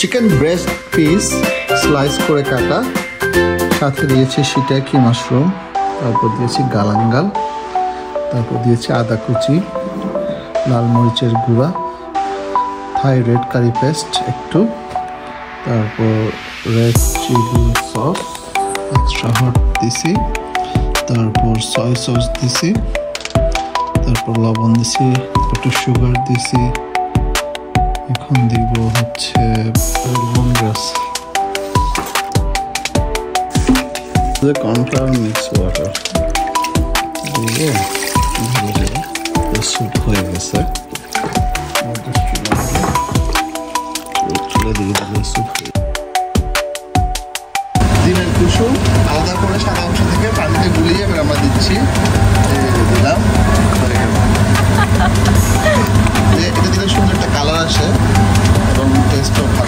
Chicken breast piece slice করে কাটা, সাথে দিয়েছি শিটাকি মাশরুম, তারপর দিয়েছি গালাঙ্গাল, তারপর দিয়েছি আদা কুচি, লাল মরিচের গুঁড়া, থাই রেড কারি পেস্ট একটু, তারপর red chilli sauce extra hot দিছি, তারপর সয় সস দিছি, তারপর লবণ দিছি, একটু সুগার দিছি। এখন দিব হচ্ছে লেমনগ্রাস, কর্নফ্লাওয়ার মিক্স ওয়াটার দিয়ে স্যুপ হয়ে গেছে। ডিমের কুসুম আলাদা করে সাদা অংশ থেকে পানিতে গুলিয়ে এবার আমরা দিচ্ছি, দিলাম। এটা দিলে সুন্দর একটা কালার আসে এবং টেস্টও ভালো।